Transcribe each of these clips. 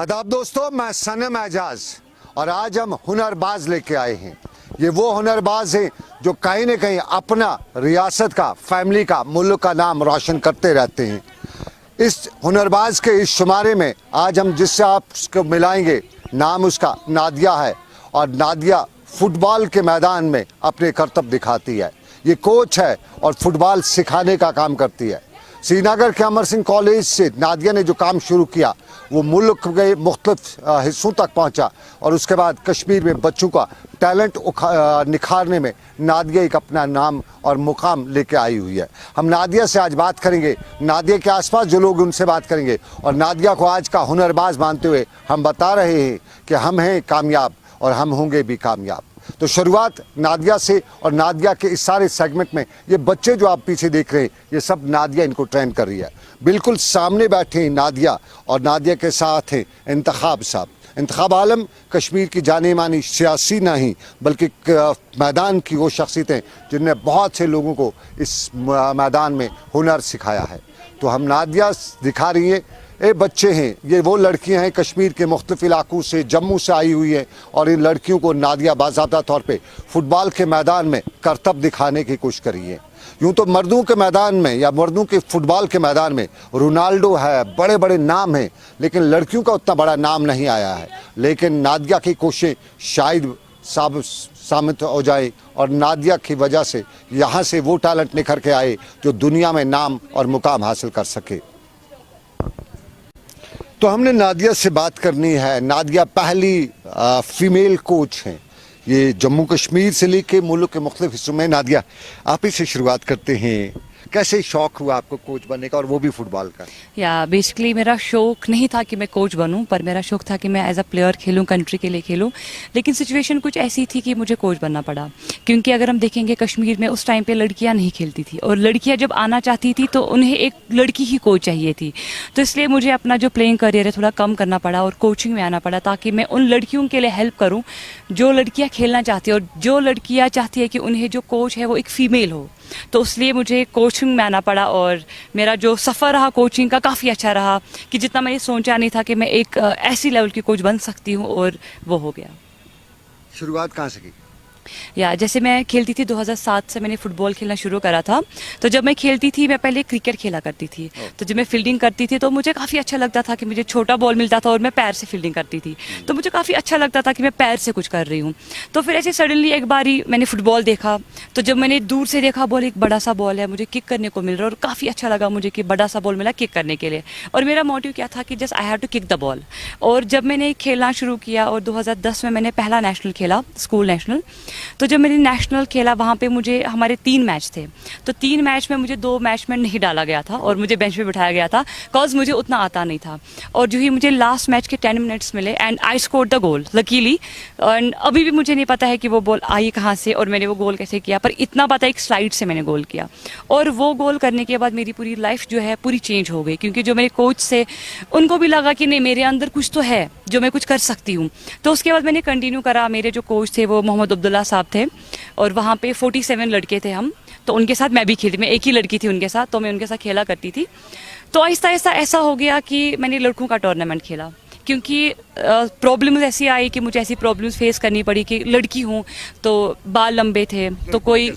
आदाब दोस्तों, मैं सनम एजाज और आज हम हुनरबाज लेके आए हैं। ये वो हुनरबाज हैं जो कहीं न कहीं अपना रियासत का, फैमिली का, मुल्क का नाम रोशन करते रहते हैं। इस हुनरबाज के इस शुमारे में आज हम जिससे आपको मिलाएंगे, नाम उसका नादिया है और नादिया फुटबॉल के मैदान में अपने करतब दिखाती है। ये कोच है और फुटबॉल सिखाने का काम करती है। श्रीनगर के अमर सिंह कॉलेज से नादिया ने जो काम शुरू किया वो मुल्क के मुख्तलिफ हिस्सों तक पहुंचा और उसके बाद कश्मीर में बच्चों का टैलेंट निखारने में नादिया एक अपना नाम और मुकाम लेके आई हुई है। हम नादिया से आज बात करेंगे, नादिया के आसपास जो लोग उनसे बात करेंगे और नादिया को आज का हुनरबाज मानते हुए हम बता रहे हैं कि हम हैं कामयाब और हम होंगे भी कामयाब। तो शुरुआत नादिया से और नादिया के इस सारे सेगमेंट में ये बच्चे जो आप पीछे देख रहे हैं ये सब नादिया इनको ट्रेन कर रही है। बिल्कुल सामने बैठे हैं नादिया और नादिया के साथ हैं इंतखाब साहब। इंतखाब आलम कश्मीर की जाने मानी सियासी नहीं बल्कि मैदान की वो शख्सियतें जिनने बहुत से लोगों को इस मैदान में हुनर सिखाया है। तो हम नादिया दिखा रही हैं, ये बच्चे हैं, ये वो लड़कियां हैं कश्मीर के मुख्तलिफ इलाकों से, जम्मू से आई हुई हैं और इन लड़कियों को नादिया बाज़ाब्ता तौर पे फुटबॉल के मैदान में करतब दिखाने की कोशिश करी है। यूँ तो मर्दों के मैदान में या मर्दों के फुटबॉल के मैदान में रोनाल्डो है, बड़े बड़े नाम हैं, लेकिन लड़कियों का उतना बड़ा नाम नहीं आया है। लेकिन नादिया की कोशिशें शायद साबित हो जाए और नादिया की वजह से यहाँ से वो टैलेंट निखर के आए जो दुनिया में नाम और मुकाम हासिल कर सके। तो हमने नादिया से बात करनी है। नादिया पहली फीमेल कोच हैं। ये जम्मू कश्मीर से लेके मुल्क के मुख्तलिफ हिस्सों में। नादिया, आप ही से शुरुआत करते हैं, कैसे शौक हुआ आपको कोच बनने का और वो भी फुटबॉल का? या बेसिकली मेरा शौक नहीं था कि मैं कोच बनूं, पर मेरा शौक था कि मैं एज अ प्लेयर खेलूं, कंट्री के लिए खेलूं। लेकिन सिचुएशन कुछ ऐसी थी कि मुझे कोच बनना पड़ा, क्योंकि अगर हम देखेंगे कश्मीर में उस टाइम पे लड़कियां नहीं खेलती थी और लड़कियां जब आना चाहती थी तो उन्हें एक लड़की ही कोच चाहिए थी। तो इसलिए मुझे अपना जो प्लेइंग करियर है थोड़ा कम करना पड़ा और कोचिंग में आना पड़ा, ताकि मैं उन लड़कियों के लिए हेल्प करूँ जो लड़कियाँ खेलना चाहती है और जो लड़कियाँ चाहती है कि उन्हें जो कोच है वो एक फ़ीमेल हो। तो इसलिए मुझे कोचिंग में आना पड़ा और मेरा जो सफ़र रहा कोचिंग का काफ़ी अच्छा रहा कि जितना मैंने सोचा नहीं था कि मैं एक ऐसी लेवल की कोच बन सकती हूँ, और वो हो गया। शुरुआत कहाँ से की? या जैसे मैं खेलती थी 2007 से मैंने फुटबॉल खेलना शुरू करा था। तो जब मैं खेलती थी मैं पहले क्रिकेट खेला करती थी। तो जब मैं फील्डिंग करती थी तो मुझे काफ़ी अच्छा लगता था कि मुझे छोटा बॉल मिलता था और मैं पैर से फील्डिंग करती थी, तो मुझे काफ़ी अच्छा लगता था कि मैं पैर से कुछ कर रही हूँ। तो फिर ऐसे सडनली एक बारी मैंने फुटबॉल देखा, तो जब मैंने दूर से देखा बॉल एक बड़ा सा बॉल है, मुझे किक करने को मिल रहा है और काफ़ी अच्छा लगा मुझे कि बड़ा सा बॉल मिला किक करने के लिए। और मेरा मोटिव क्या था कि just I have to kick the ball. और जब मैंने खेलना शुरू किया और 2010 में मैंने पहला नेशनल खेला, स्कूल नेशनल। तो जब मैंने नेशनल खेला वहाँ पे मुझे, हमारे 3 मैच थे, तो 3 मैच में मुझे 2 मैच में नहीं डाला गया था और मुझे बेंच पे बिठाया गया था, कॉज मुझे उतना आता नहीं था। और जो ही मुझे लास्ट मैच के 10 मिनट्स मिले and I score the goal luckily. And अभी भी मुझे नहीं पता है कि वो बॉल आई कहाँ से और मैंने वो गोल कैसे किया, पर इतना पता है एक स्लाइड से मैंने गोल किया। और वो गोल करने के बाद मेरी पूरी लाइफ जो है पूरी चेंज हो गई, क्योंकि जो मेरे कोच से उनको भी लगा कि नहीं मेरे अंदर कुछ तो है जो मैं कुछ कर सकती हूँ। तो उसके बाद मैंने कंटिन्यू करा। मेरे जो कोच थे वो मोहम्मद अब्दुल्ला साहब थे और वहाँ पे 47 लड़के थे हम, तो उनके साथ मैं भी खेली। मैं एक ही लड़की थी उनके साथ, तो मैं उनके साथ खेला करती थी। तो आहिस्ता आहिस्ता ऐसा हो गया कि मैंने लड़कों का टूर्नामेंट खेला, क्योंकि प्रॉब्लम्स ऐसी आई कि मुझे ऐसी प्रॉब्लम्स फेस करनी पड़ी कि लड़की हूँ तो बाल लंबे थे, तो कोई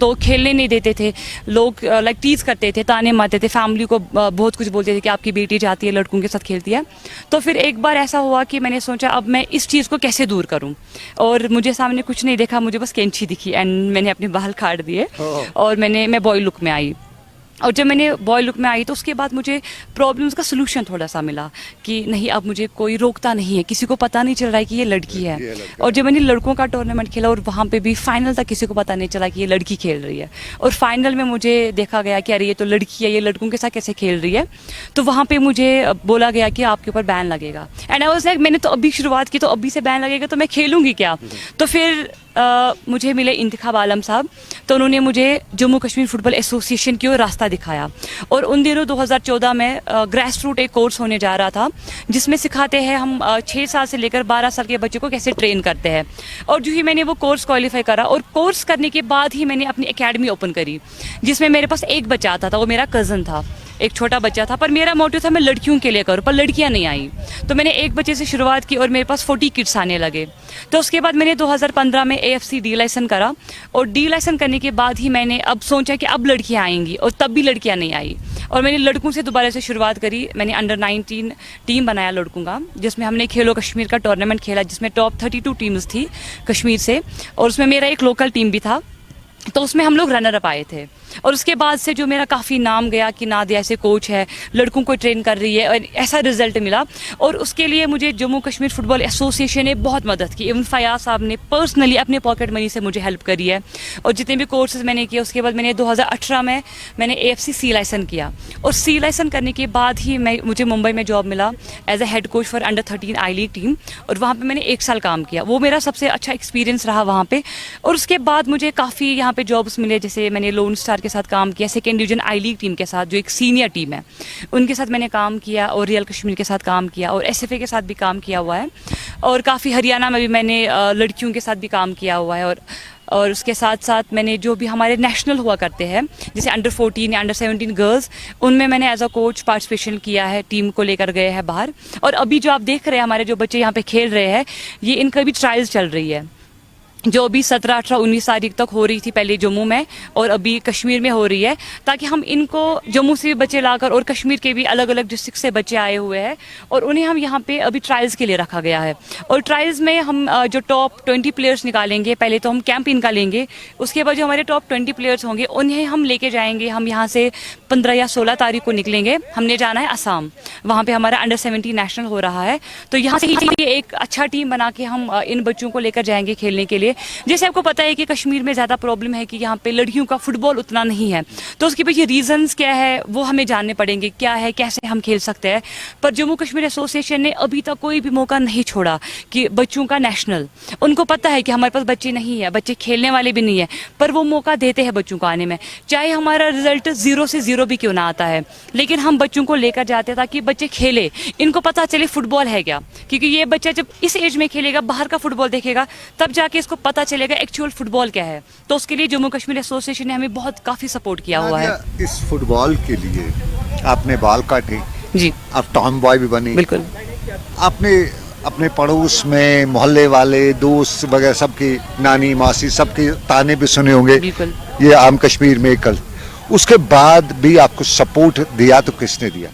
तो खेलने नहीं देते थे लोग, लाइक टीज करते थे, ताने मारते थे, फैमिली को बहुत कुछ बोलते थे कि आपकी बेटी जाती है लड़कों के साथ खेलती है। तो फिर एक बार ऐसा हुआ कि मैंने सोचा अब मैं इस चीज़ को कैसे दूर करूँ, और मुझे सामने कुछ नहीं देखा, मुझे बस कैंची दिखी एंड मैंने अपने बाल काट दिए और मैं बॉय लुक में आई। और जब मैंने बॉय लुक में आई तो उसके बाद मुझे प्रॉब्लम्स का सलूशन थोड़ा सा मिला कि नहीं अब मुझे कोई रोकता नहीं है, किसी को पता नहीं चल रहा है कि ये लड़की है। और जब मैंने लड़कों का टूर्नामेंट खेला और वहाँ पे भी फाइनल तक किसी को पता नहीं चला कि ये लड़की खेल रही है, और फाइनल में मुझे देखा गया कि अरे ये तो लड़की है, ये लड़कों के साथ कैसे खेल रही है। तो वहाँ पे मुझे बोला गया कि आपके ऊपर बैन लगेगा। एंड आई वाज लाइक मैंने तो अभी शुरुआत की, तो अभी से बैन लगेगा तो मैं खेलूँगी क्या। तो फिर मुझे मिले इंतखाब आलम साहब, तो उन्होंने मुझे जम्मू कश्मीर फुटबॉल एसोसिएशन की ओर रास्ता दिखाया। और उन दिनों 2014 में ग्रेस रूट एक कोर्स होने जा रहा था जिसमें सिखाते हैं हम 6 साल से लेकर 12 साल के बच्चे को कैसे ट्रेन करते हैं। और जो ही मैंने वो कोर्स क्वालिफाई करा और कोर्स करने के बाद ही मैंने अपनी एकेडमी ओपन करी, जिसमें मेरे पास एक बच्चा आता था, वो मेरा कज़न था। एक छोटा बच्चा था, पर मेरा मोटिव था मैं लड़कियों के लिए करूँ, पर लड़कियां नहीं आई। तो मैंने एक बच्चे से शुरुआत की और मेरे पास 40 किड्स आने लगे। तो उसके बाद मैंने 2015 में AFC डी लाइसेंस करा, और डी लाइसेंस करने के बाद ही मैंने अब सोचा कि अब लड़कियां आएंगी, और तब भी लड़कियां नहीं आई। और मैंने लड़कों से दोबारा से शुरुआत करी। मैंने अंडर 19 टीम बनाया लड़कों का, जिसमें हमने खेलो कश्मीर का टूर्नामेंट खेला, जिसमें टॉप 32 टीम्स थी कश्मीर से, और उसमें मेरा एक लोकल टीम भी था। तो उसमें हम लोग रनर अप आए थे। और उसके बाद से जो मेरा काफ़ी नाम गया कि नादिया ऐसे कोच है, लड़कों को ट्रेन कर रही है, और ऐसा रिजल्ट मिला। और उसके लिए मुझे जम्मू कश्मीर फुटबॉल एसोसिएशन ने बहुत मदद की। इवन फयाज साहब ने पर्सनली अपने पॉकेट मनी से मुझे हेल्प करी है। और जितने भी कोर्सेज मैंने किए, उसके बाद मैंने 2018 में मैंने AFC C लाइसेंस किया, और C लाइसेंस करने के बाद ही मुझे मुंबई में जॉब मिला as a head coach for under 13 I league team. और वहाँ पर मैंने 1 साल काम किया, वो मेरा सबसे अच्छा एक्सपीरियंस रहा वहाँ पर। और उसके बाद मुझे काफ़ी यहाँ पे जॉब्स मिले, जैसे मैंने लोन स्टार के साथ काम किया, सेकेंड डिवीजन आई लीग टीम के साथ जो एक सीनियर टीम है उनके साथ मैंने काम किया, और रियल कश्मीर के साथ काम किया, और SFA के साथ भी काम किया हुआ है। और काफ़ी हरियाणा में भी मैंने लड़कियों के साथ भी काम किया हुआ है। और उसके साथ साथ मैंने जो भी हमारे नेशनल हुआ करते हैं, जैसे अंडर 14 या अंडर 17 गर्ल्स, उनमें मैंने एज अ कोच पार्टिसिपेशन किया है, टीम को लेकर गए हैं बाहर। और अभी जो आप देख रहे हैं हमारे जो बच्चे यहाँ पे खेल रहे हैं, ये इनका भी ट्रायल्स चल रही है, जो अभी 17, 18, 19 तारीख तक हो रही थी, पहले जम्मू में और अभी कश्मीर में हो रही है, ताकि हम इनको जम्मू से भी बच्चे लाकर, और कश्मीर के भी अलग अलग डिस्ट्रिक्ट से बच्चे आए हुए हैं, और उन्हें हम यहाँ पे अभी ट्रायल्स के लिए रखा गया है। और ट्रायल्स में हम जो टॉप 20 प्लेयर्स निकालेंगे, पहले तो हम कैंप इनका लेंगे, उसके बाद जो हमारे टॉप 20 प्लेयर्स होंगे उन्हें हम लेके जाएंगे। हम यहाँ से 15 या 16 तारीख को निकलेंगे, हमने जाना है असम, वहाँ पे हमारा अंडर 17 नेशनल हो रहा है। तो यहाँ से ही एक अच्छा टीम बना के हम इन बच्चों को लेकर जाएंगे खेलने के लिए। जैसे आपको पता है कि कश्मीर में ज़्यादा प्रॉब्लम है कि यहाँ पे लड़कियों का फुटबॉल उतना नहीं है, तो उसके पीछे रीजंस क्या है वो हमें जानने पड़ेंगे, क्या है, कैसे हम खेल सकते हैं। पर जम्मू कश्मीर एसोसिएशन ने अभी तक कोई भी मौका नहीं छोड़ा कि बच्चों का नेशनल, उनको पता है कि हमारे पास बच्चे नहीं है, बच्चे खेलने वाले भी नहीं है, पर वो मौका देते हैं बच्चों को आने में, चाहे हमारा रिजल्ट 0 से 0 भी क्यों ना आता है, लेकिन हम बच्चों को लेकर जाते हैं ताकि बच्चे खेले, इनको पता चले फुटबॉल है क्या। क्योंकि ये बच्चा जब इस एज में खेलेगा, बाहर का फुटबॉल देखेगा, तब जाके इसको पता चलेगा एक्चुअल फुटबॉल क्या है। तो उसके लिए जम्मू कश्मीर एसोसिएशन ने हमें बहुत काफी सपोर्ट किया हुआ है। इस फुटबॉल के लिए आपने बाल काटे जी, आप टॉम बॉय भी बनी, बिल्कुल। आपने अपने पड़ोस में मोहल्ले वाले दोस्त वगैरह सबकी नानी मासी सबके ताने भी सुने होंगे, बिल्कुल। ये आम कश्मीर में कल, उसके बाद भी आपको सपोर्ट दिया तो किसने दिया?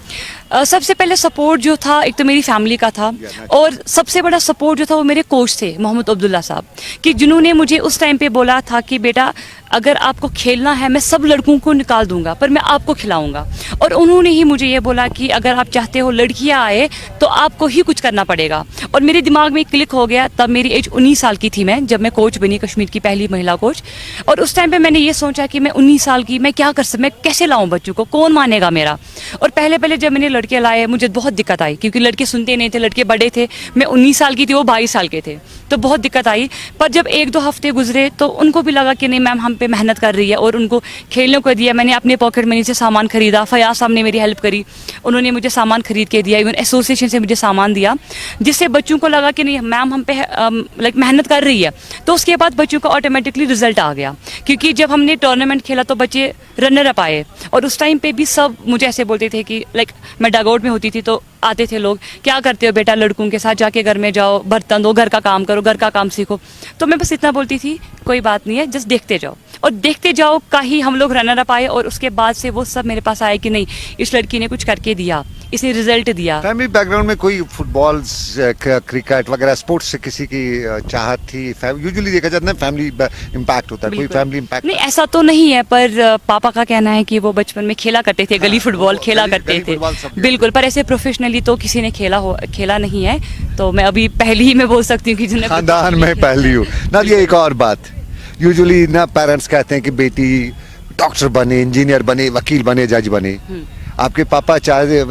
सबसे पहले सपोर्ट जो था एक तो मेरी फैमिली का था, और सबसे बड़ा सपोर्ट जो था वो मेरे कोच थे मोहम्मद अब्दुल्ला साहब, कि जिन्होंने मुझे उस टाइम पे बोला था कि बेटा अगर आपको खेलना है मैं सब लड़कों को निकाल दूंगा, पर मैं आपको खिलाऊंगा। और उन्होंने ही मुझे ये बोला कि अगर आप चाहते हो लड़कियां आए तो आपको ही कुछ करना पड़ेगा। और मेरे दिमाग में क्लिक हो गया, तब मेरी एज 19 साल की थी मैं, जब मैं कोच बनी, कश्मीर की पहली महिला कोच। और उस टाइम पे मैंने ये सोचा कि मैं 19 साल की, मैं क्या कर सकती, मैं कैसे लाऊं बच्चों को, कौन मानेगा मेरा। और पहले जब मैंने लड़के लाए मुझे बहुत दिक्कत आई, क्योंकि लड़के सुनते नहीं थे, लड़के बड़े थे, मैं 19 साल की थी, वो 22 साल के थे, तो बहुत दिक्कत आई। पर जब 1-2 हफ्ते गुजरे तो उनको भी लगा कि नहीं मैम हम पे मेहनत कर रही है, और उनको खेलने को दिया। मैंने अपने पॉकेट मनी से सामान खरीदा, फयाज साहब ने मेरी हेल्प करी, उन्होंने मुझे सामान खरीद के दिया, इवन एसोसिएशन से मुझे सामान दिया, जिससे बच्चों को लगा कि नहीं मैम हम पे लाइक मेहनत कर रही है। तो उसके बाद बच्चों का ऑटोमेटिकली रिजल्ट आ गया, क्योंकि जब हमने टूर्नामेंट खेला तो बच्चे रनर अप आए। और उस टाइम पे भी सब मुझे ऐसे बोलते थे कि लाइक मैं डगआउट में होती थी तो आते थे लोग, क्या करते हो बेटा, लड़कों के साथ जाके घर में जाओ, बर्तन दो, घर का काम करो, घर का काम सीखो। तो मैं बस इतना बोलती थी कोई बात नहीं है, जस्ट देखते जाओ। और देखते जाओ का ही हम लोग रनर अप आए, और उसके बाद से वो सब मेरे पास आए कि नहीं इस लड़की ने कुछ करके दिया, इसने रिजल्ट दिया। फैमिली बैकग्राउंड में कोई फुटबॉल क्रिकेट वगैरह स्पोर्ट्स से किसी की चाहत थी? यूजुअली देखा जाता है फैमिली इम्पैक्ट होता है, कोई फैमिली इम्पैक्ट? नहीं ऐसा तो नहीं है, पर पापा का कहना है कि वो बचपन में खेला करते थे, गली फुटबॉल खेला करते थे, बिल्कुल। पर ऐसे प्रोफेशनली तो किसी ने खेला नहीं है, तो मैं अभी पहली ही मैं बोल सकती हूँ कि जिन्हें खानदान में पहली हूँ ना। ये एक और बात, यूजुअली ना पेरेंट्स कहते हैं कि बेटी डॉक्टर बने, इंजीनियर बने, वकील बने, जज बने। आपके पापा चाहे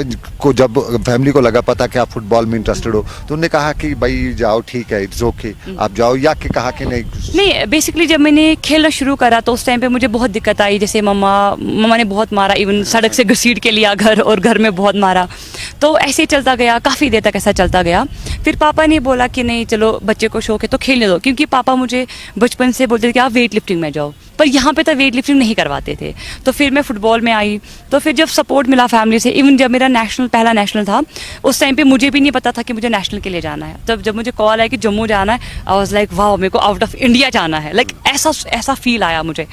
को जब फैमिली को लगा पता कि आप फुटबॉल में इंटरेस्टेड हो, तो उन्होंने कहा कि भाई जाओ ठीक है, इट्स ओके, आप जाओ, या कि कहा कि नहीं? बेसिकली जब मैंने खेलना शुरू करा तो उस टाइम पे मुझे बहुत दिक्कत आई, जैसे मम्मा ने बहुत मारा, इवन सड़क से घसीट के लिया घर, और घर में बहुत मारा। तो ऐसे ही चलता गया, काफ़ी देर तक ऐसा चलता गया। फिर पापा ने बोला कि नहीं चलो बच्चे को शौक है तो खेलने दो, क्योंकि पापा मुझे बचपन से बोलते थे कि आप वेट लिफ्टिंग में जाओ, पर यहाँ पे तो वेट लिफ्टिंग नहीं करवाते थे। तो फिर मैं फुटबॉल में आई, तो फिर जब सपोर्ट मिला फैमिली से, इवन जब मेरा पहला नेशनल था उस टाइम पे मुझे भी नहीं पता था कि मुझे नेशनल के लिए जाना है। तब जब मुझे कॉल आया कि जम्मू जाना है, आई वाज लाइक वाओ, मेरे को आउट ऑफ इंडिया जाना है, लाइक ऐसा फील आया मुझे।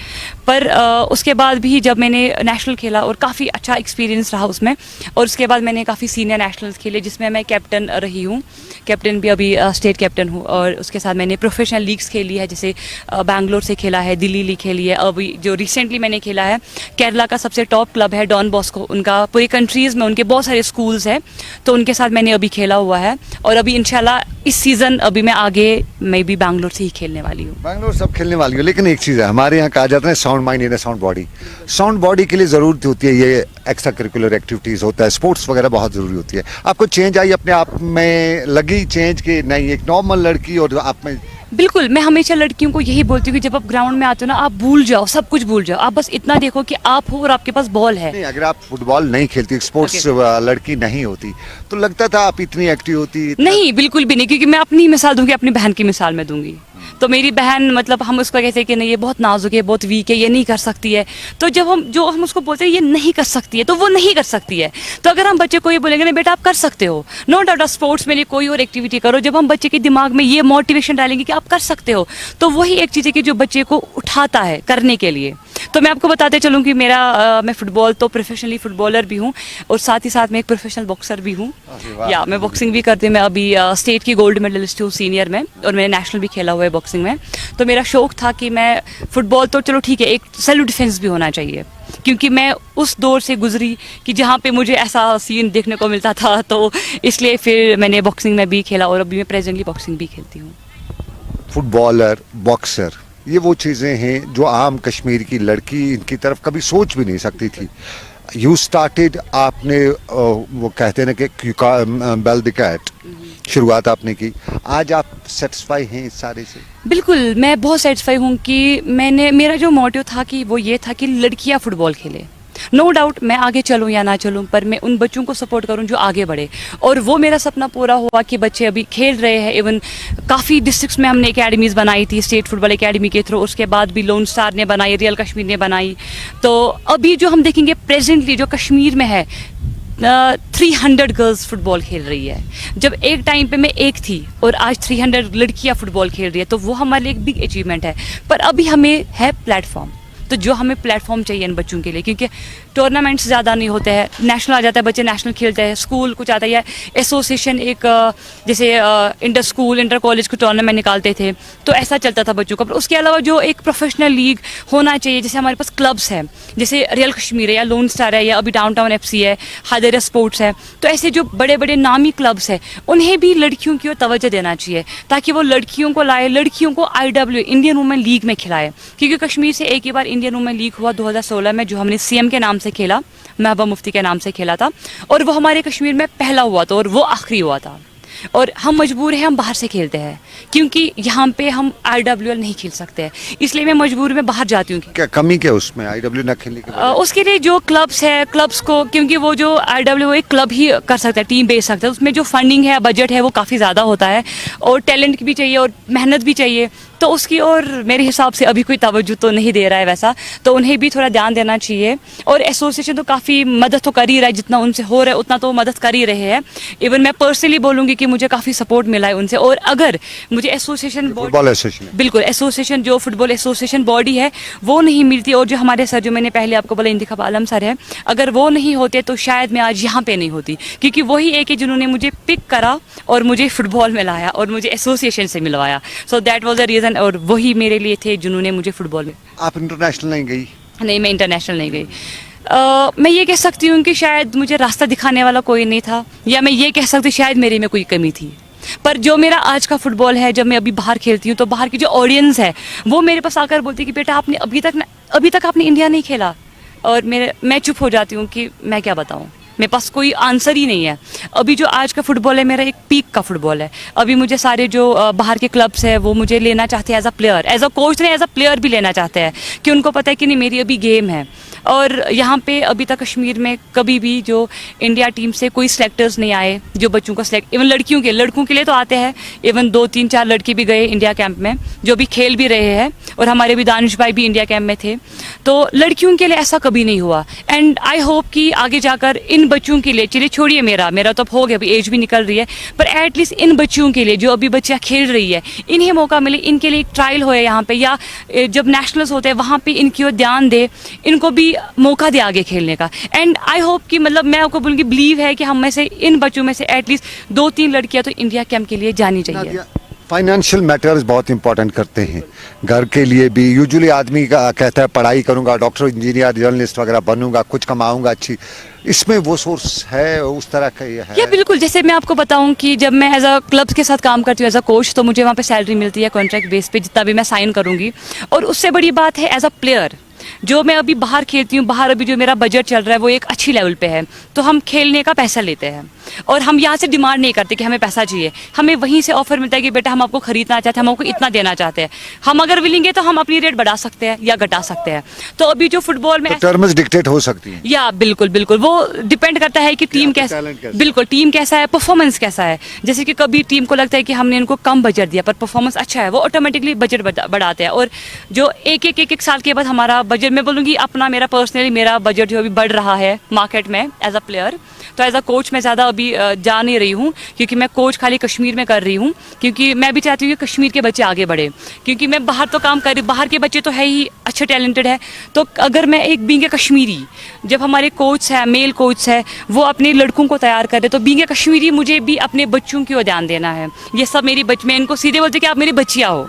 पर उसके बाद भी जब मैंने नेशनल खेला और काफ़ी अच्छा एक्सपीरियंस रहा उसमें, और उसके बाद मैंने काफ़ी सीनियर नेशनल्स खेले जिसमें मैं कैप्टन रही हूँ, कैप्टन भी अभी स्टेट कैप्टन हूँ। और उसके साथ मैंने प्रोफेशनल लीग्स खेली है, जैसे बैंगलोर से खेला है, दिल्ली लीग खेली है, अभी जो रिसेंटली मैंने खेला है केरला का सबसे टॉप क्लब है डॉन बॉस्को, उनका पूरी कंट्रीज़ में उनके बहुत सारे स्कूल्स हैं, तो उनके साथ मैंने अभी खेला हुआ है। और अभी इंशाल्लाह इस सीज़न अभी मैं आगे मैं भी बैंगलोर से ही खेलने वाली हूँ। बैंगलोर सब खेलने वाली हो, लेकिन एक चीज़ है, हमारे यहाँ कहा जाता है sound mind in sound body. Sound body के लिए ज़रूरत होती है ये एक्स्ट्रा करिकुलर एक्टिविटीज़ होता है, स्पोर्ट्स वगैरह बहुत ज़रूरी होती है। आपको चेंज आई अपने आप में, लगी चेंज कि नहीं एक नॉर्मल लड़की और आप में? बिल्कुल, मैं हमेशा लड़कियों को यही बोलती हूँ कि जब आप ग्राउंड में आते हो ना, आप भूल जाओ, सब कुछ भूल जाओ, आप बस इतना देखो कि आप हो और आपके पास बॉल है। नहीं, अगर आप फुटबॉल नहीं खेलती, स्पोर्ट्स लड़की नहीं होती, तो लगता था आप इतनी एक्टिव होती? नहीं, बिल्कुल भी नहीं, क्योंकि मैं अपनी मिसाल दूंगी, अपनी बहन की मिसाल मैं दूंगी। तो मेरी बहन, मतलब हम उसको कहते हैं कि नहीं ये बहुत नाजुक है, बहुत वीक है, ये नहीं कर सकती है। तो जब हम उसको बोलते हैं ये नहीं कर सकती है, तो वो नहीं कर सकती है। तो अगर हम बच्चे को ये बोलेंगे ना बेटा आप कर सकते हो, नो डाउट स्पोर्ट्स में नहीं, कोई और एक्टिविटी करो, जब हम बच्चे के दिमाग में ये मोटिवेशन डालेंगे कि आप कर सकते हो, तो वही एक चीज़ है कि जो बच्चे को उठाता है करने के लिए। तो मैं आपको बताते चलूँ कि मैं फुटबॉल तो प्रोफेशनली फुटबॉलर भी हूँ, और साथ ही साथ मैं एक प्रोफेशनल बॉक्सर भी हूँ। या मैं बॉक्सिंग भी करती हूँ, मैं अभी स्टेट की गोल्ड मेडलिस्ट हूँ सीनियर में, और मैंने नेशनल भी खेला हुआ है बॉक्सिंग में। तो मेरा शौक था कि मैं फुटबॉल तो चलो ठीक है, एक सेल्फ डिफेंस भी होना चाहिए, क्योंकि मैं उस दौर से गुजरी कि जहाँ पे मुझे ऐसा सीन देखने को मिलता था, तो इसलिए फिर मैंने बॉक्सिंग में भी खेला, और अभी मैं प्रेजेंटली बॉक्सिंग भी खेलती हूँ। फुटबॉलर, बॉक्सर, ये वो चीज़ें हैं जो आम कश्मीर की लड़की इनकी तरफ कभी सोच भी नहीं सकती थी। यू स्टार्टेड, आपने वो कहते हैं ना कि बेल द कैट, शुरुआत आपने की। आज आप सेटिस्फाई हैं इस सारे से? बिल्कुल, मैं बहुत सेटिस्फाई हूँ कि मेरा जो मोटिव था कि वो ये था कि लड़कियाँ फुटबॉल खेले। नो डाउट मैं आगे चलूँ या ना चलूँ, पर मैं उन बच्चों को सपोर्ट करूँ जो आगे बढ़े, और वो मेरा सपना पूरा हुआ कि बच्चे अभी खेल रहे हैं। इवन काफ़ी डिस्ट्रिक्ट्स में हमने एकेडमीज़ बनाई थी स्टेट फुटबॉल एकेडमी के थ्रू, उसके बाद भी लोन स्टार ने बनाई, रियल कश्मीर ने बनाई। तो अभी जो हम देखेंगे प्रेजेंटली जो कश्मीर में है, 300 गर्ल्स फुटबॉल खेल रही है। जब एक टाइम पे मैं एक थी और आज 300 लड़कियां फुटबॉल खेल रही है, तो वो हमारे लिए एक बिग अचीवमेंट है। पर अभी हमें है प्लेटफॉर्म, तो जो हमें प्लेटफॉर्म चाहिए इन बच्चों के लिए, क्योंकि टूर्नामेंट्स ज़्यादा नहीं होते हैं, नेशनल आ जाता है, बच्चे नेशनल खेलते हैं, स्कूल कुछ आता है या एसोसिएशन एक जैसे इंटर स्कूल इंटर कॉलेज को टूर्नामेंट निकालते थे, तो ऐसा चलता था बच्चों का। पर उसके अलावा जो एक प्रोफेशनल लीग होना चाहिए, जैसे हमारे पास क्लब्स हैं, जैसे रियल कश्मीर है या लोन स्टार है या अभी डाउनटाउन FC है, हादरा स्पोर्ट्स है, तो ऐसे जो बड़े बड़े नामी क्लब्स हैं उन्हें भी लड़कियों की ओर तवज्जो देना चाहिए, ताकि वो लड़कियों को लाए, लड़कियों को IW इंडियन वुमेन लीग में खिलाए। क्योंकि कश्मीर से एक ही बार इंडियन वुमेन लीग हुआ 2016 में, जो हमने CM के नाम से खेला, महबूबा मुफ्ती के नाम से खेला था, और वो हमारे कश्मीर में पहला हुआ था और वो आखिरी हुआ था। और हम मजबूर हैं, हम बाहर से खेलते हैं, क्योंकि यहाँ पे हम IWL नहीं खेल सकते हैं, इसलिए मैं मजबूर में बाहर जाती हूँ। क्या कमी क्या उसमें IW ना खेलने के बजाय? उसके लिए जो क्लब्स है, क्लब्स को, क्योंकि वो जो IW एक क्लब ही कर सकता है, टीम बेच सकता है, उसमें जो फंडिंग है, बजट है, वो काफ़ी ज़्यादा होता है, और टैलेंट भी चाहिए और मेहनत भी चाहिए, तो उसकी और मेरे हिसाब से अभी कोई तवज्जो तो नहीं दे रहा है वैसा, तो उन्हें भी थोड़ा ध्यान देना चाहिए। और एसोसिएशन तो काफ़ी मदद तो कर ही रहा है, जितना उनसे हो रहा है उतना तो मदद कर ही रहे हैं। इवन मैं पर्सनली बोलूँगी कि मुझे काफ़ी सपोर्ट मिला है उनसे, और अगर मुझे एसोसिएशन फुटबॉल एसोसिएशन, बिल्कुल एसोसिएशन, जो फुटबॉल एसोसिएशन बॉडी है वो नहीं मिलती, और जो हमारे सर, जो मैंने पहले आपको बोला इंतखाब आलम सर है, अगर वो नहीं होते तो शायद मैं आज यहाँ पे नहीं होती, क्योंकि वही एक है जिन्होंने मुझे पिक करा और मुझे फुटबॉल में लाया और मुझे एसोसिएशन से मिलवाया। So that was the reason, और वही मेरे लिए थे जिन्होंने मुझे फुटबॉल में। आप इंटरनेशनल नहीं गई? नहीं, मैं इंटरनेशनल नहीं गई। मैं ये कह सकती हूँ कि शायद मुझे रास्ता दिखाने वाला कोई नहीं था, या मैं ये कह सकती शायद मेरे में कोई कमी थी। पर जो मेरा आज का फुटबॉल है, जब मैं अभी बाहर खेलती हूँ, तो बाहर की जो ऑडियंस है वो मेरे पास आकर बोलती है कि बेटा आपने अभी तक आपने इंडिया नहीं खेला, और मैं चुप हो जाती हूँ कि मैं क्या बताऊँ, मेरे पास कोई आंसर ही नहीं है। अभी जो आज का फुटबॉल है मेरा एक पीक का फुटबॉल है। अभी मुझे सारे जो बाहर के क्लब्स है वो मुझे लेना चाहते हैं as a player, as a coach नहीं, एज अ प्लेयर भी लेना चाहते हैं, कि उनको पता है कि नहीं मेरी अभी गेम है। और यहाँ पे अभी तक कश्मीर में कभी भी जो इंडिया टीम से कोई सिलेक्टर्स नहीं आए जो बच्चों को सिलेक्ट, इवन लड़कों के लिए तो आते हैं, इवन 2-3-4 लड़के भी गए इंडिया कैंप में जो भी खेल भी रहे हैं, और हमारे भी दानिश भाई भी इंडिया कैंप में थे। तो लड़कियों के लिए ऐसा कभी नहीं हुआ, एंड आई होप कि आगे जाकर इन बच्चों के लिए, चलिए छोड़िए मेरा तो अब हो गया, अभी एज भी निकल रही है, पर एटलीस्ट इन बच्चियों के लिए जो अभी बच्चियाँ खेल रही है, इन्हें मौका मिले, इनके लिए एक ट्रायल होए यहाँ पे, या जब नेशनल्स होते हैं वहाँ पे इनकी ओर ध्यान दे, इनको भी मौका दे आगे खेलने का। एंड आई होप कि मतलब मैं आपको बोलूँगी, बिलीव है कि हम में से इन बच्चों में से एटलीस्ट 2-3 लड़कियाँ तो इंडिया कैंप के लिए जानी चाहिए। फाइनेंशियल मैटर्स बहुत इंपॉर्टेंट करते हैं घर के लिए भी। यूजुअली आदमी का कहता है पढ़ाई करूंगा, डॉक्टर, इंजीनियर, जर्नलिस्ट वगैरह बनूंगा, कुछ कमाऊंगा अच्छी, इसमें वो सोर्स है उस तरह का ये है? या बिल्कुल, जैसे मैं आपको बताऊं कि जब मैं एज अ क्लब्स के साथ काम करती हूँ एज अ कोच, तो मुझे वहाँ पे सैलरी मिलती है कॉन्ट्रैक्ट बेस पे, जितना भी मैं साइन करूंगी। और उससे बड़ी बात है एज अ प्लेयर, जो मैं अभी बाहर खेलती हूँ, बाहर अभी जो मेरा बजट चल रहा है वो एक अच्छी लेवल पे है, तो हम खेलने का पैसा लेते हैं और हम यहाँ से डिमांड नहीं करते कि हमें पैसा चाहिए, हमें वहीं से ऑफर मिलता है कि बेटा हम आपको खरीदना चाहते हैं, हम आपको इतना देना चाहते हैं, हम अगर विलिंग है तो हम अपनी रेट बढ़ा सकते हैं या घटा सकते हैं। तो अभी जो फुटबॉल में टर्म्स डिक्टेट हो सकती है, या बिल्कुल बिल्कुल वो डिपेंड करता है कि टीम कैसा, बिल्कुल टीम कैसा है, परफॉर्मेंस कैसा है। जैसे कि कभी टीम को लगता है कि हमने इनको कम बजट दिया पर परफॉर्मेंस अच्छा है, वो ऑटोमेटिकली बजट बढ़ाते हैं। और जो एक साल के बाद हमारा बजट, मैं बोलूँगी अपना, मेरा पर्सनली मेरा बजट जो अभी बढ़ रहा है मार्केट में एज अ प्लेयर, तो एज अ कोच मैं ज़्यादा अभी जा नहीं रही हूँ, क्योंकि मैं कोच खाली कश्मीर में कर रही हूँ, क्योंकि मैं भी चाहती हूँ कि कश्मीर के बच्चे आगे बढ़े, क्योंकि मैं बाहर तो काम कर रही, बाहर के बच्चे तो है ही अच्छे टैलेंटेड है, तो अगर मैं एक बीइंग ए कश्मीरी, जब हमारे कोच है, मेल कोच है, वो अपने लड़कों को तैयार कर रहे, तो बीइंग ए कश्मीरी मुझे भी अपने बच्चों की ओर ध्यान देना है। ये सब मेरी मैं इनको सीधे बोलते कि आप मेरी बच्चियाँ हो,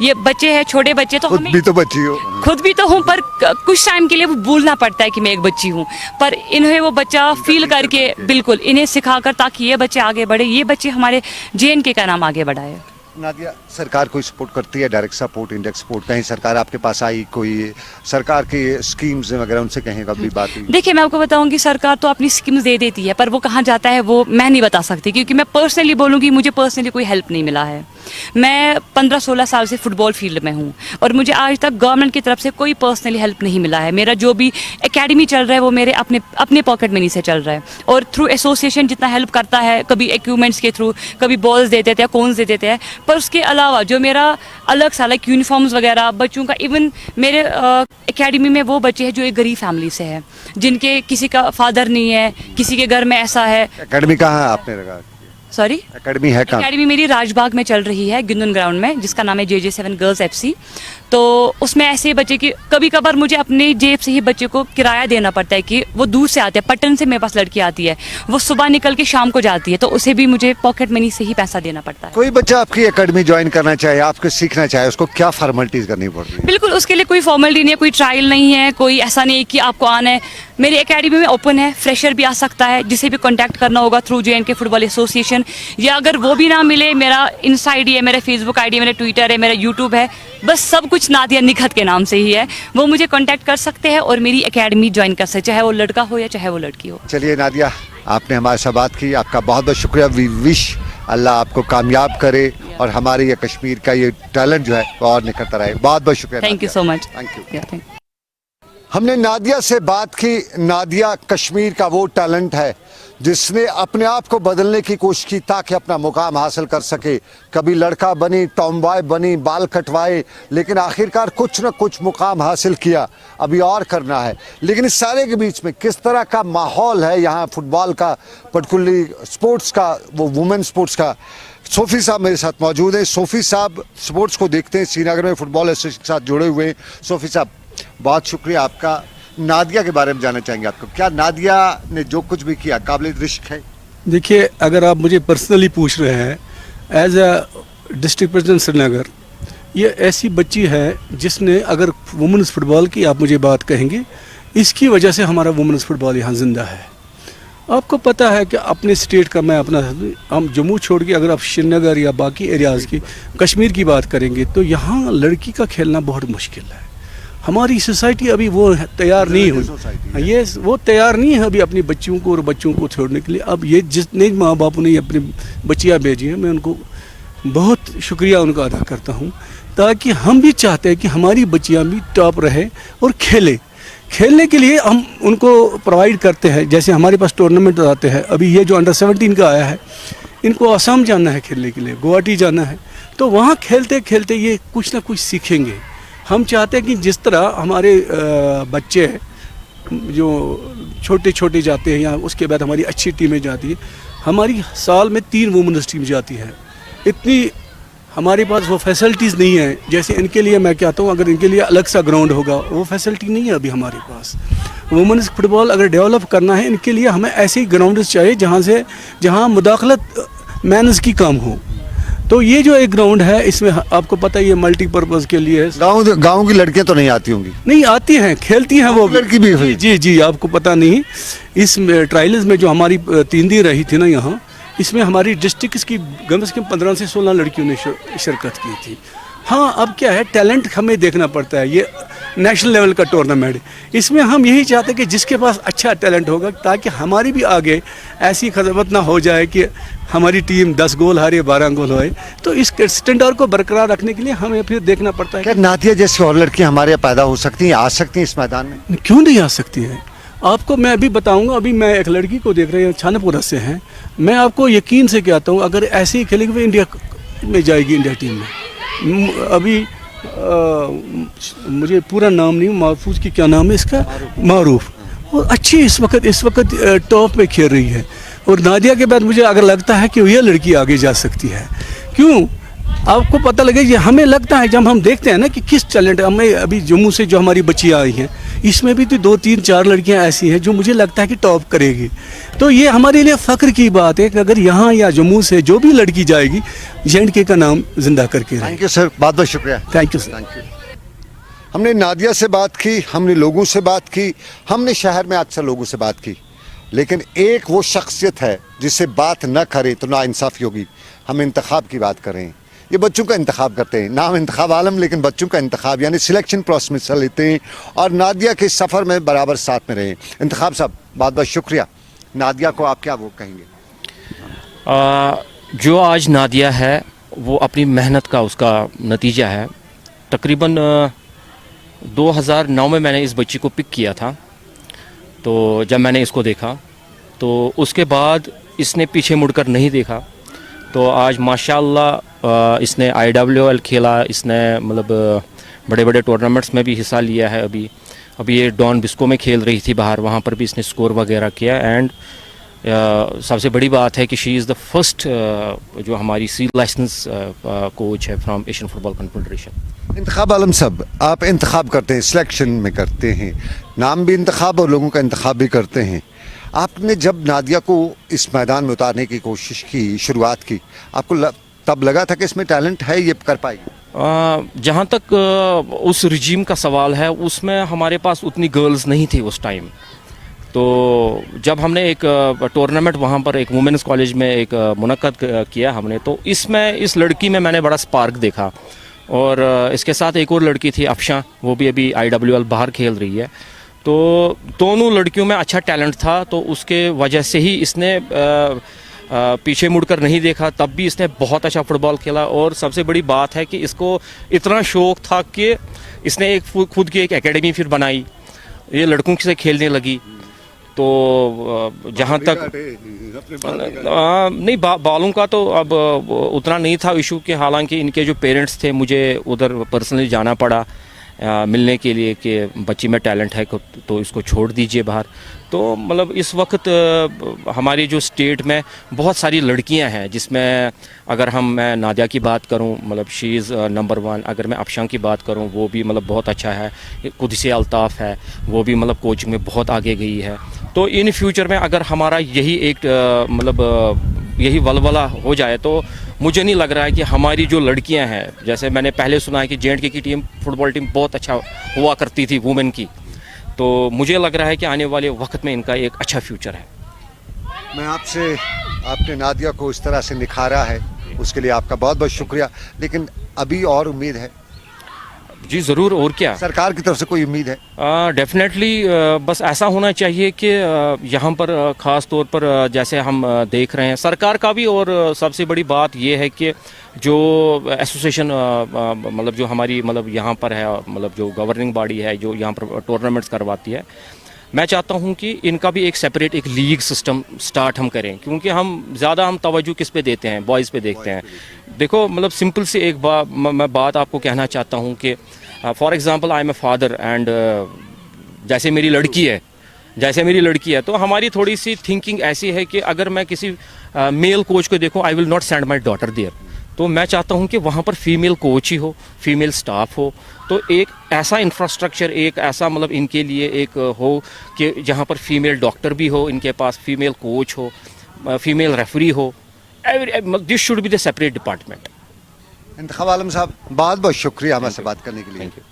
ये बच्चे हैं, छोटे बच्चे, तो खुद भी तो बच्ची हो, खुद भी तो हूँ, पर कुछ टाइम के लिए वो भूलना पड़ता है कि मैं एक बच्ची हूँ, पर इन्हें वो बच्चा फील करके बिल्कुल इन्हें सिखाकर, ताकि ये बच्चे आगे बढ़े, ये बच्चे हमारे JNK का नाम आगे बढ़ाए। नादिया, सरकार कोई सपोर्ट करती है, डायरेक्ट सपोर्ट, इंडेक्स सपोर्ट? कहीं सरकार आपके पास आई, कोई सरकार की स्कीम्स वगैरह उनसे कहीं कभी बात हुई? देखिए, मैं आपको बताऊंगी, सरकार तो अपनी स्कीम्स दे देती है, पर वो कहाँ जाता है वो मैं नहीं बता सकती, क्योंकि मैं पर्सनली बोलूँगी, मुझे पर्सनली कोई हेल्प नहीं मिला है। मैं 15-16 साल से फुटबॉल फील्ड में हूँ और मुझे आज तक गवर्नमेंट की तरफ से कोई पर्सनली हेल्प नहीं मिला है। मेरा जो भी एकेडमी चल रहा है वो मेरे अपने पॉकेट मनी से चल रहा है, और थ्रू एसोसिएशन जितना हेल्प करता है, कभी इक्विपमेंट्स के थ्रू, कभी बॉल्स दे देते हैं, कोन्स दे देते हैं, पर उसके अलावा जो मेरा अलग सा लाइक यूनिफॉर्म्स वगैरह बच्चों का, इवन मेरे एकेडमी में वो बच्चे हैं जो एक गरीब फैमिली से है, जिनके किसी का फादर नहीं है, किसी के घर में ऐसा है। एकेडमी कहाँ है आपने लगा? सॉरी, एकेडमी है कहाँ? एकेडमी मेरी राजबाग में चल रही है, गुंदन ग्राउंड में, जिसका नाम है JJ7 गर्ल्स FC। तो उसमें ऐसे बच्चे की कभी कभार मुझे अपने जेब से ही बच्चे को किराया देना पड़ता है, कि वो दूर से आते हैं, पटन से मेरे पास लड़की आती है, वो सुबह निकल के शाम को जाती है, तो उसे भी मुझे पॉकेट मनी से ही पैसा देना पड़ता है। कोई बच्चा आपकी एकेडमी ज्वाइन करना चाहे, आपको सीखना चाहे, उसको क्या फॉर्मेलिटीज करनी पड़ती है? बिल्कुल, उसके लिए कोई फॉर्मेलिटी नहीं है, कोई ट्रायल नहीं है, कोई ऐसा नहीं है कि आपको आना है। मेरी एकेडमी में ओपन है, फ्रेशर भी आ सकता है, जिसे भी कॉन्टैक्ट करना होगा थ्रू JNK फुटबॉल एसोसिएशन, या अगर वो भी ना मिले, मेरा इंस्टा ID है, मेरा फेसबुक ID है, मेरा ट्विटर है, मेरा यूट्यूब है, बस सब कुछ नादिया निखत के नाम से ही है, वो मुझे कॉन्टैक्ट कर सकते हैं और मेरी एकेडमी ज्वाइन कर सकते, चाहे वो लड़का हो या चाहे वो लड़की हो। चलिए नादिया, आपने हमारे साथ बात की, आपका बहुत बहुत शुक्रिया। वी विश अल्लाह आपको कामयाब करे और हमारे ये कश्मीर का ये टैलेंट जो है वो और निखरता रहे। बहुत बहुत शुक्रिया। Thank you so much. Thank you. हमने नादिया से बात की। नादिया कश्मीर का वो टैलेंट है जिसने अपने आप को बदलने की कोशिश की ताकि अपना मुकाम हासिल कर सके। कभी लड़का बनी, टॉमबॉय बनी, बाल कटवाए, लेकिन आखिरकार कुछ न कुछ मुकाम हासिल किया। अभी और करना है, लेकिन इस सारे के बीच में किस तरह का माहौल है यहाँ फुटबॉल का, पर्टिकुलरली स्पोर्ट्स का, वो वुमेन स्पोर्ट्स का। सोफी साहब मेरे साथ मौजूद हैं। सोफी साहब स्पोर्ट्स को देखते हैं, श्रीनगर में फुटबॉल एसोसिएशन के साथ जुड़े हुए हैं। सोफी साहब, बहुत शुक्रिया आपका। नादिया के बारे में जानना चाहेंगे आपको, क्या नादिया ने जो कुछ भी किया काबिल रिश्क है? देखिए, अगर आप मुझे पर्सनली पूछ रहे हैं, as a district president Srinagar, ये ऐसी बच्ची है जिसने, अगर वुमेन्स फुटबॉल की आप मुझे बात कहेंगे, इसकी वजह से हमारा वुमेन्स फुटबॉल यहाँ जिंदा है। आपको पता है कि अपने स्टेट का, मैं अपना, हम जम्मू छोड़ के अगर आप श्रीनगर या बाकी एरियाज़ की, कश्मीर की बात करेंगे, तो यहाँ लड़की का खेलना बहुत मुश्किल है। हमारी सोसाइटी अभी वो तैयार नहीं हुई, ये वो तैयार नहीं है अभी अपनी बच्चियों को और बच्चों को छोड़ने के लिए। अब ये जितने माँ बाप ने अपनी बच्चियाँ भेजी हैं, मैं उनको बहुत शुक्रिया उनका अदा करता हूँ, ताकि हम भी चाहते हैं कि हमारी बच्चियाँ भी टॉप रहे और खेले, खेलने के लिए हम उनको प्रोवाइड करते हैं। जैसे हमारे पास टूर्नामेंट आते हैं, अभी ये जो अंडर 17 का आया है, इनको आसाम जाना है खेलने के लिए, गुवाहाटी जाना है, तो वहाँ खेलते खेलते ये कुछ ना कुछ सीखेंगे। हम चाहते हैं कि जिस तरह हमारे बच्चे जो छोटे छोटे जाते हैं, या उसके बाद हमारी अच्छी टीमें जाती है, हमारी साल में 3 वुमेन्स टीम जाती है। इतनी हमारे पास वो फैसिलिटीज़ नहीं है। जैसे इनके लिए मैं कहता हूँ, अगर इनके लिए अलग सा ग्राउंड होगा, वो फैसिलिटी नहीं है अभी हमारे पास। वुमेन्स फुटबॉल अगर डेवलप करना है, इनके लिए हमें ऐसे ग्राउंड चाहिए जहाँ मुदाखलत मैनस की कम हो। तो ये जो एक ग्राउंड है, इसमें आपको पता है ये मल्टीपर्पज़ के लिए है। गाँव की लड़कियाँ तो नहीं आती होंगी? नहीं, आती हैं, खेलती हैं वो लड़की भी हुई। जी जी, आपको पता नहीं। इस ट्रायल्स में जो हमारी 3 दिन रही थी ना यहाँ, इसमें हमारी डिस्ट्रिक्ट की कम से कम 15 से 16 लड़कियों ने शिरकत की थी। हाँ, अब क्या है, टैलेंट हमें देखना पड़ता है। ये नेशनल लेवल का टूर्नामेंट, इसमें हम यही चाहते हैं कि जिसके पास अच्छा टैलेंट होगा, ताकि हमारी भी आगे ऐसी खदमत ना हो जाए कि हमारी टीम 10 गोल हारे, 12 गोल होए। तो इस स्टैंडर्ड को बरकरार रखने के लिए हमें फिर देखना पड़ता है। क्या नादिया जैसी और लड़कियाँ हमारे यहाँ पैदा हो सकती हैं, आ सकती हैं इस मैदान में? क्यों नहीं आ सकती हैं? आपको मैं अभी बताऊंगा। अभी मैं एक लड़की को देख रही हूँ, छानापुरा से हैं। मैं आपको यकीन से कहता हूँ, अगर ऐसे ही खेलेगी वो इंडिया में जाएगी, इंडिया टीम में। अभी मुझे पूरा नाम नहीं, महफूज की क्या नाम है इसका, मारूफ, वो अच्छी इस वक्त टॉप पे खेल रही है। और नादिया के बाद मुझे अगर लगता है कि यह लड़की आगे जा सकती है। क्यों? आपको पता लगे, ये हमें लगता है जब हम देखते हैं ना कि किस टैलेंट, हमें अभी जम्मू से जो हमारी बच्चियाँ आई हैं, इसमें भी तो 2, 3, 4 लड़कियां ऐसी हैं जो मुझे लगता है कि टॉप करेगी। तो ये हमारे लिए फ़ख्र की बात है कि अगर यहाँ या जम्मू से जो भी लड़की जाएगी, J&K का नाम जिंदा करके रहेगी। थैंक यू सर, बहुत बहुत शुक्रिया। Thank you sir. Thank you. हमने नादिया से बात की, हमने लोगों से बात की, हमने शहर में अक्सर लोगों से बात की, लेकिन एक वो शख्सियत है जिससे बात न करे तो नाइंसाफ़ी होगी। हम इंतखाब की बात कर रहे हैं। ये बच्चों का इंतखाब करते हैं, नाम इंतखाब आलम, लेकिन बच्चों का इंतखाब यानी सिलेक्शन प्रोसेस में हिस्सा लेते हैं और नादिया के सफ़र में बराबर साथ में रहे। इंतखाब साहब, बहुत बहुत शुक्रिया। नादिया को आप क्या वो कहेंगे? जो आज नादिया है वो अपनी मेहनत का उसका नतीजा है। तकरीबन 2009 में मैंने इस बच्ची को पिक किया था। तो जब मैंने इसको देखा तो उसके बाद इसने पीछे मुड़कर नहीं देखा। तो आज माशाल्लाह इसने IWL खेला, इसने मतलब बड़े बड़े टूर्नामेंट्स में भी हिस्सा लिया है। अभी ये डॉन बिस्को में खेल रही थी बाहर, वहाँ पर भी इसने स्कोर वगैरह किया। एंड सबसे बड़ी बात है कि शी इज़ द फर्स्ट जो हमारी C लाइसेंस कोच है from Asian football confederation. इंतखाब Alam साहब, आप इंतखाब करते हैं, सिलेक्शन में करते हैं, नाम भी इंतखाब और लोगों का इंतखाब भी करते हैं। आपने जब नादिया को इस मैदान में उतारने की कोशिश की, शुरुआत की, आपको तब लगा था कि इसमें टैलेंट है, ये कर पाएगी? जहाँ तक उस रिजीम का सवाल है, उसमें हमारे पास उतनी गर्ल्स नहीं थी उस टाइम। तो जब हमने एक टूर्नामेंट वहाँ पर एक वुमेन्स कॉलेज में एक मुनक्कद किया हमने, तो इसमें इस लड़की में मैंने बड़ा स्पार्क देखा। और इसके साथ एक और लड़की थी अफशा, वो भी अभी IWL बाहर खेल रही है। तो दोनों लड़कियों में अच्छा टैलेंट था, तो उसके वजह से ही इसने पीछे मुड़कर नहीं देखा। तब भी इसने बहुत अच्छा फुटबॉल खेला। और सबसे बड़ी बात है कि इसको इतना शौक़ था कि इसने एक खुद की एक एकेडमी फिर बनाई, ये लड़कों से खेलने लगी। तो जहाँ तक नहीं बालों का तो अब उतना नहीं था इशू कि हालांकि इनके जो पेरेंट्स थे, मुझे उधर पर्सनली जाना पड़ा मिलने के लिए कि बच्ची में टैलेंट है तो इसको छोड़ दीजिए बाहर। तो मतलब इस वक्त हमारी जो स्टेट में बहुत सारी लड़कियां हैं, जिसमें अगर मैं नादिया की बात करूं, मतलब शी इज़ नंबर 1। अगर मैं अफशां की बात करूं, वो भी मतलब बहुत अच्छा है। कुदसी अल्ताफ़ है, वो भी मतलब कोचिंग में बहुत आगे गई है। तो इन फ्यूचर में अगर हमारा यही एक मतलब यही वलवला हो जाए, तो मुझे नहीं लग रहा है कि हमारी जो लड़कियां हैं, जैसे मैंने पहले सुना है कि J&K की टीम, फुटबॉल टीम बहुत अच्छा हुआ करती थी वुमेन की, तो मुझे लग रहा है कि आने वाले वक्त में इनका एक अच्छा फ्यूचर है। मैं आपने नादिया को इस तरह से निखारा है, उसके लिए आपका बहुत बहुत शुक्रिया। लेकिन अभी और उम्मीद है? जी ज़रूर, और क्या। सरकार की तरफ से कोई उम्मीद है? डेफिनेटली बस ऐसा होना चाहिए कि यहाँ पर ख़ास तौर पर जैसे हम देख रहे हैं सरकार का भी, और सबसे बड़ी बात ये है कि जो एसोसिएशन मतलब जो हमारी मतलब यहाँ पर है, मतलब जो गवर्निंग बॉडी है जो यहाँ पर टूर्नामेंट्स करवाती है, मैं चाहता हूँ कि इनका भी एक सेपरेट एक लीग सिस्टम स्टार्ट हम करें, क्योंकि हम तवज्जो किस पे देते हैं, बॉयज़ पे देखते हैं। देखो मतलब सिंपल सी एक मैं बात आपको कहना चाहता हूँ कि for example I am a father and जैसे मेरी लड़की है तो हमारी थोड़ी सी थिंकिंग ऐसी है कि अगर मैं किसी मेल कोच को देखूँ, I will not send my daughter there. तो मैं चाहता हूँ कि वहाँ पर फीमेल कोच ही हो, फीमेल स्टाफ हो, तो एक ऐसा इंफ्रास्ट्रक्चर, एक ऐसा मतलब इनके लिए एक हो कि जहाँ पर फीमेल डॉक्टर भी हो, इनके पास फीमेल कोच हो, फीमेल रेफरी हो, this should be the separate department. Intekhab Alam साहब, बहुत बहुत शुक्रिया हमारे से बात करने के लिए। Thank you.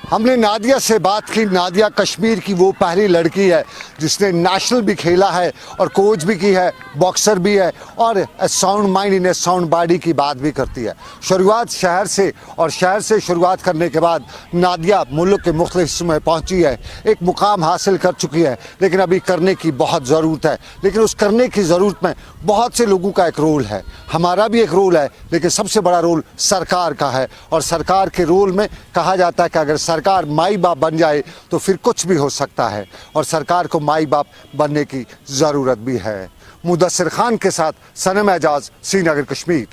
हमने नादिया से बात की। नादिया कश्मीर की वो पहली लड़की है जिसने नेशनल भी खेला है और कोच भी की है, बॉक्सर भी है, और sound mind in A sound body की बात भी करती है। शुरुआत शहर से, और शहर से शुरुआत करने के बाद नादिया मुल्क के मुख्तलिफ हिस्सों में पहुंची है, एक मुकाम हासिल कर चुकी है, लेकिन अभी करने की बहुत ज़रूरत है। लेकिन उस करने की ज़रूरत में बहुत से लोगों का एक रोल है, हमारा भी एक रोल है, लेकिन सबसे बड़ा रोल सरकार का है। और सरकार के रोल में कहा जाता है कि अगर सरकार माई बाप बन जाए तो फिर कुछ भी हो सकता है, और सरकार को माई बाप बनने की ज़रूरत भी है। मुदस्सिर खान के साथ सनम एजाज, श्रीनगर, कश्मीर।